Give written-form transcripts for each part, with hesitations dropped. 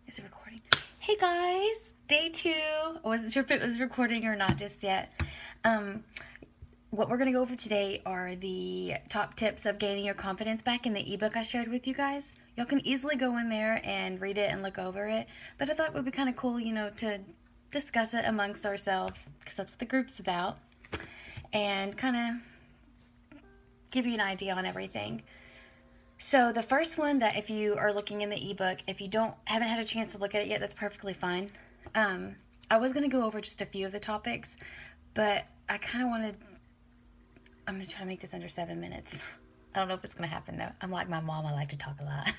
Is it recording? Hey guys, day 2. I wasn't sure if it was recording or not just yet. What we're going to go over today are the top tips of gaining your confidence back in the ebook I shared with you guys. Y'all can easily go in there and read it and look over it, but I thought it would be kind of cool, to discuss it amongst ourselves because that's what the group's about, and kind of give you an idea on everything. So the first one, that if you are looking in the ebook, if you haven't had a chance to look at it yet, that's perfectly fine. I was going to go over just a few of the topics, but I'm going to try to make this under 7 minutes. I don't know if it's going to happen though. I'm like my mom, I like to talk a lot.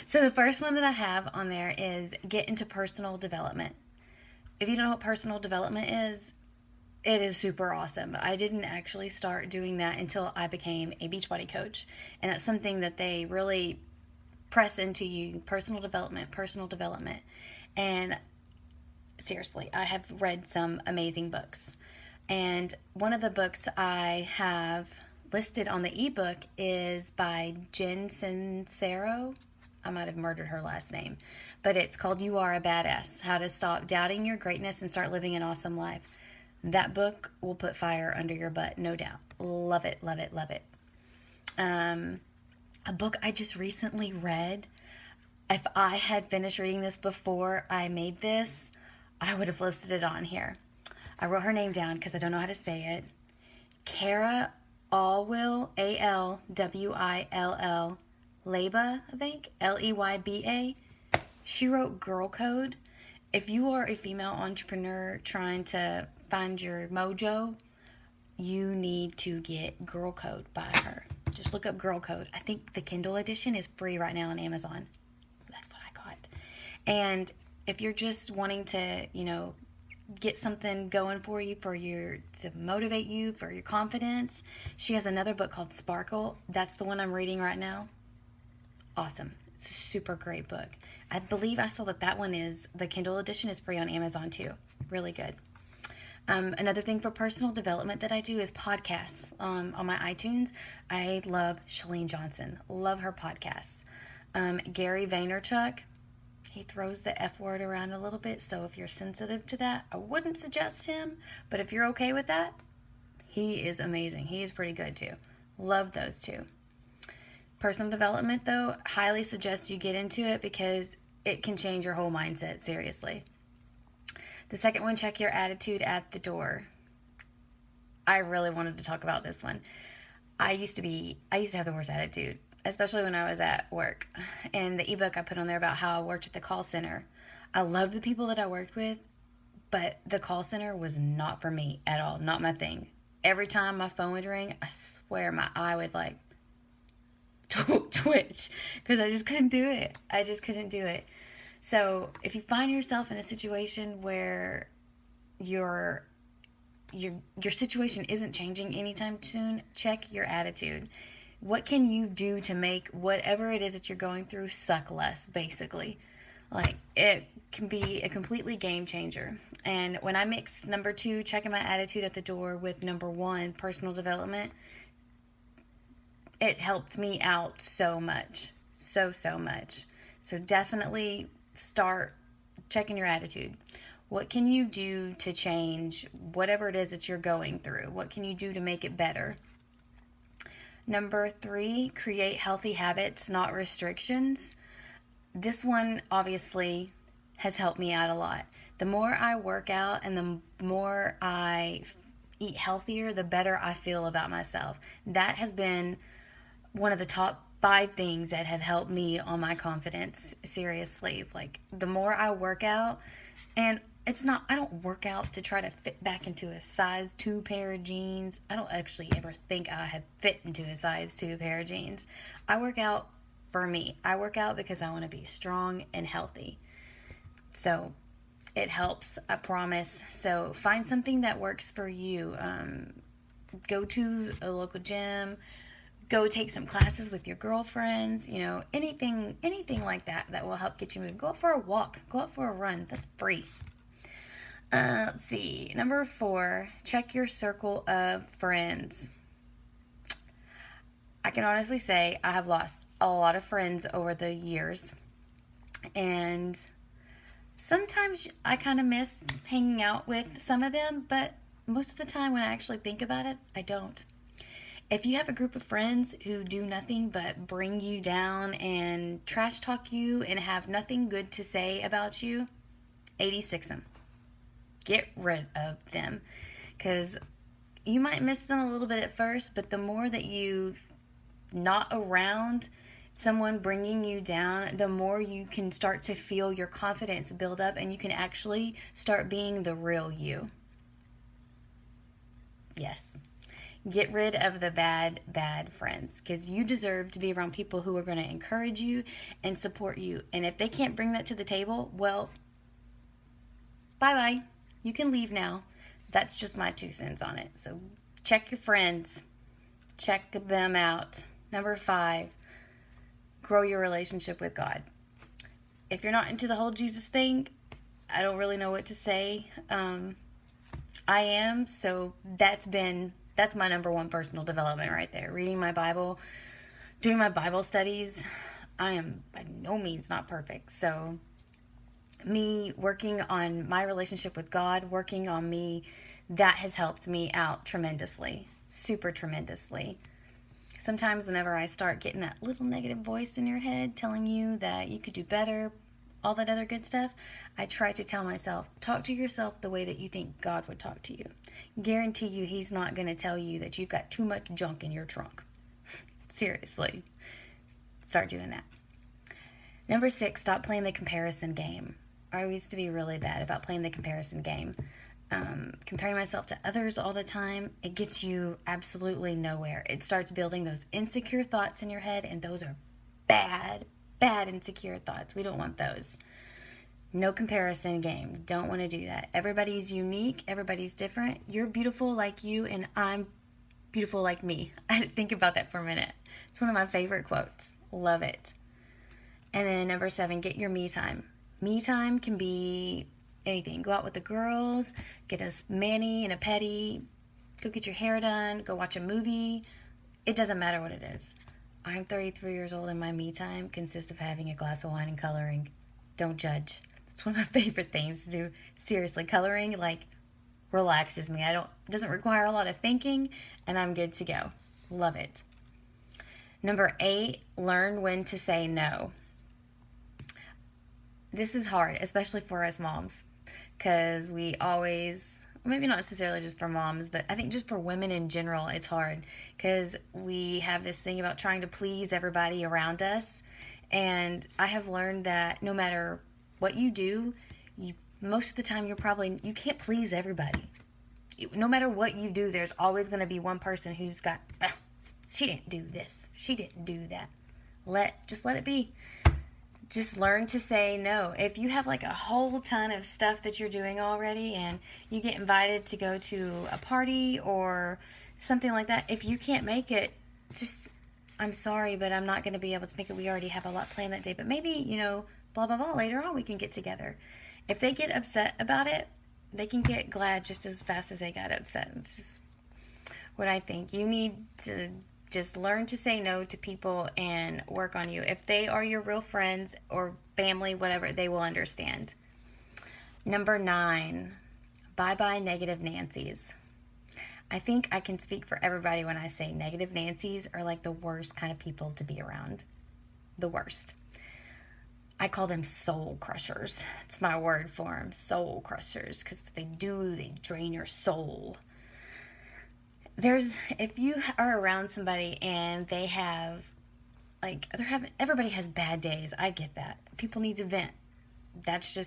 So the first one that I have on there is get into personal development. If you don't know what personal development is, it is super awesome. I didn't actually start doing that until I became a Beachbody coach. And that's something that they really press into you, personal development, personal development. And seriously, I have read some amazing books. And one of the books I have listed on the ebook is by Jen Sincero. I might have murdered her last name. But it's called You Are a Badass, How to Stop Doubting Your Greatness and Start Living an Awesome Life. That book will put fire under your butt, no doubt. Love it, love it, love it. A book I just recently read. If I had finished reading this before I made this, I would have listed it on here. I wrote her name down because I don't know how to say it. Kara Allwill, Alwill, Leyba, I think, Leyba. She wrote Girl Code. If you are a female entrepreneur trying to find your mojo, you need to get Girl Code by her. Just look up Girl Code. I think the Kindle edition is free right now on Amazon. That's what I got. And if you're just wanting to, get something going for you, to motivate you, for your confidence, she has another book called Sparkle. That's the one I'm reading right now. Awesome. It's a super great book. I believe I saw that one is, the Kindle edition is free on Amazon too. Really good. Another thing for personal development that I do is podcasts. On my iTunes, I love Chalene Johnson. Love her podcasts. Gary Vaynerchuk, he throws the F word around a little bit, so if you're sensitive to that, I wouldn't suggest him. But if you're okay with that, he is amazing. He is pretty good too. Love those two. Personal development, though, highly suggest you get into it because it can change your whole mindset, seriously. The second one, check your attitude at the door. I really wanted to talk about this one. I used to have the worst attitude, especially when I was at work. And the ebook I put on there about how I worked at the call center. I loved the people that I worked with, but the call center was not for me at all, not my thing. Every time my phone would ring, I swear my eye would twitch because I just couldn't do it. So if you find yourself in a situation where your situation isn't changing anytime soon, check your attitude. What can you do to make whatever it is that you're going through suck less, basically? It can be a completely game changer. And when I mixed number 2, checking my attitude at the door, with number 1, personal development, it helped me out so much. So much. So definitely start checking your attitude. What can you do to change whatever it is that you're going through? What can you do to make it better? Number 3, create healthy habits, not restrictions. This one obviously has helped me out a lot. The more I work out and the more I eat healthier, the better I feel about myself. That has been one of the top 5 things that have helped me on my confidence, seriously. The more I work out, and I don't work out to try to fit back into a size 2 pair of jeans. I don't actually ever think I have fit into a size 2 pair of jeans. I work out for me. I work out because I want to be strong and healthy. So it helps, I promise. So find something that works for you. Go to a local gym. Go take some classes with your girlfriends, anything like that will help get you moving. Go out for a walk. Go out for a run. That's free. Let's see. Number 4, check your circle of friends. I can honestly say I have lost a lot of friends over the years. And Sometimes I kind of miss hanging out with some of them, but most of the time when I actually think about it, I don't. If you have a group of friends who do nothing but bring you down and trash talk you and have nothing good to say about you, 86 them. Get rid of them. Because you might miss them a little bit at first, but the more that you not around someone bringing you down, the more you can start to feel your confidence build up and you can actually start being the real you. Yes. Get rid of the bad friends because you deserve to be around people who are going to encourage you and support you. And if they can't bring that to the table, well, bye bye. You can leave now. That's just my 2 cents on it. So check your friends, check them out. Number 5, grow your relationship with God. If you're not into the whole Jesus thing, I don't really know what to say. I am, so that's my number 1 personal development right there. Reading my Bible, doing my Bible studies. I am by no means not perfect. So me working on my relationship with God, working on me, that has helped me out tremendously, super tremendously. Sometimes whenever I start getting that little negative voice in your head telling you that you could do better, all that other good stuff, I try to tell myself, talk to yourself the way that you think God would talk to you. Guarantee you he's not going to tell you that you've got too much junk in your trunk. Seriously. Start doing that. Number 6, stop playing the comparison game. I used to be really bad about playing the comparison game. Comparing myself to others all the time, it gets you absolutely nowhere. It starts building those insecure thoughts in your head, and those are bad insecure thoughts. We don't want those. No comparison game. Don't want to do that. Everybody's unique. Everybody's different. You're beautiful like you, and I'm beautiful like me. I had to think about that for a minute. It's one of my favorite quotes. Love it. And then number 7, get your me time. Me time can be anything. Go out with the girls, get a mani and a pedi, go get your hair done, go watch a movie. It doesn't matter what it is. I'm 33 years old and my me time consists of having a glass of wine and coloring. Don't judge. It's one of my favorite things to do. Seriously, coloring relaxes me. It doesn't require a lot of thinking and I'm good to go. Love it. Number 8, learn when to say no. This is hard, especially for us moms, because we always, maybe not necessarily just for moms, but I think just for women in general, it's hard because we have this thing about trying to please everybody around us. And I have learned that no matter what you do, most of the time you can't please everybody. No matter what you do, there's always going to be one person who's got, she didn't do this, she didn't do that. Just let it be. Just learn to say no. If you have a whole ton of stuff that you're doing already and you get invited to go to a party or something like that, if you can't make it, I'm sorry, but I'm not going to be able to make it. We already have a lot planned that day, but maybe, blah, blah, blah, later on we can get together. If they get upset about it, they can get glad just as fast as they got upset. It's just what I think. You need to just learn to say no to people and work on you. If they are your real friends or family, whatever, they will understand. Number 9, bye-bye negative Nancy's. I think I can speak for everybody when I say negative Nancy's are the worst kind of people to be around. The worst. I call them soul crushers. It's my word for them, soul crushers, because they drain your soul. If you are around somebody and they have, everybody has bad days. I get that. People need to vent. That's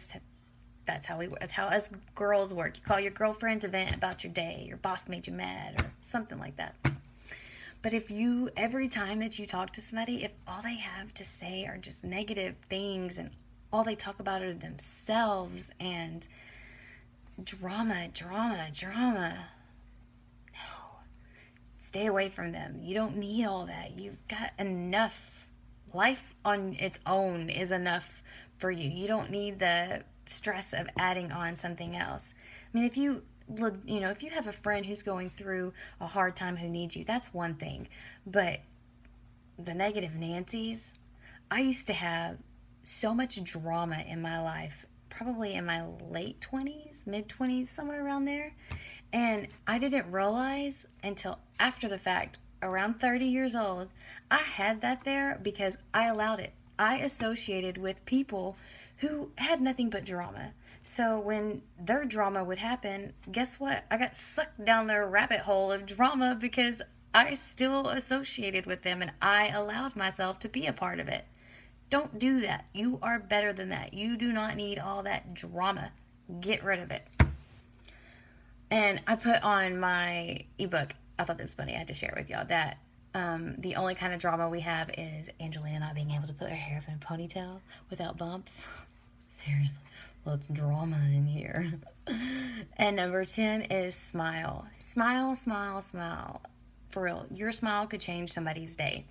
how us girls work. You call your girlfriend to vent about your day. Your boss made you mad or something like that. But every time that you talk to somebody, if all they have to say are just negative things and all they talk about are themselves and drama, stay away from them. You don't need all that. You've got enough. Life on its own is enough for you. You don't need the stress of adding on something else. I mean, if you have a friend who's going through a hard time who needs you, that's one thing. But the negative Nancy's, I used to have so much drama in my life probably in my late 20s, mid 20s, somewhere around there. And I didn't realize until after the fact, around 30 years old, I had that there because I allowed it. I associated with people who had nothing but drama. So when their drama would happen, guess what? I got sucked down their rabbit hole of drama because I still associated with them and I allowed myself to be a part of it. Don't do that. You are better than that. You do not need all that drama. Get rid of it. And I put on my ebook, I thought this was funny, I had to share it with y'all, that the only kind of drama we have is Angelina not being able to put her hair up in a ponytail without bumps. Seriously, lots of drama in here. And number 10 is smile. Smile, smile, smile. For real, your smile could change somebody's day.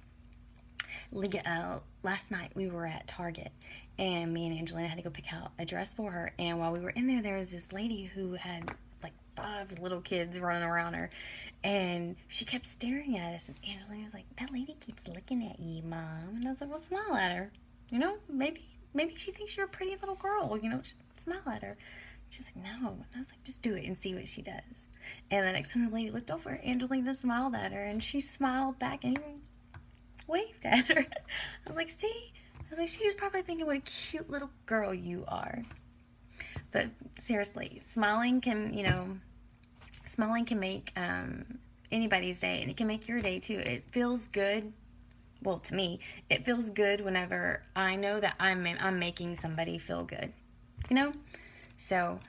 Last night we were at Target and me and Angelina had to go pick out a dress for her, and while we were in there was this lady who had like 5 little kids running around her, and she kept staring at us, and Angelina was like, "That lady keeps looking at you, Mom." And I was like, "Well, smile at her, maybe she thinks you're a pretty little girl, just smile at her." She's like, "No." And I was like, "Just do it and see what she does." And the next time the lady looked over, Angelina smiled at her, and she smiled back and even waved at her. I was like, "See?" I was like, "She was probably thinking what a cute little girl you are." But seriously, smiling can make anybody's day, and it can make your day too. It feels good. Well, to me, it feels good whenever I know that I'm making somebody feel good. So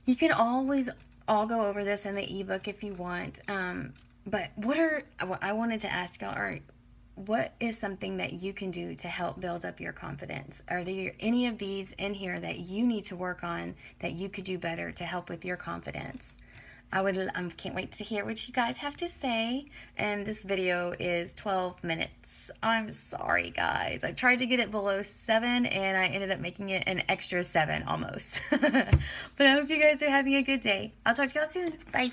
you can always all go over this in the ebook if you want. But I wanted to ask y'all, what is something that you can do to help build up your confidence? Are there any of these in here that you need to work on that you could do better to help with your confidence? I can't wait to hear what you guys have to say. And this video is 12 minutes. I'm sorry, guys. I tried to get it below 7 and I ended up making it an extra 7 almost. But I hope you guys are having a good day. I'll talk to y'all soon. Bye.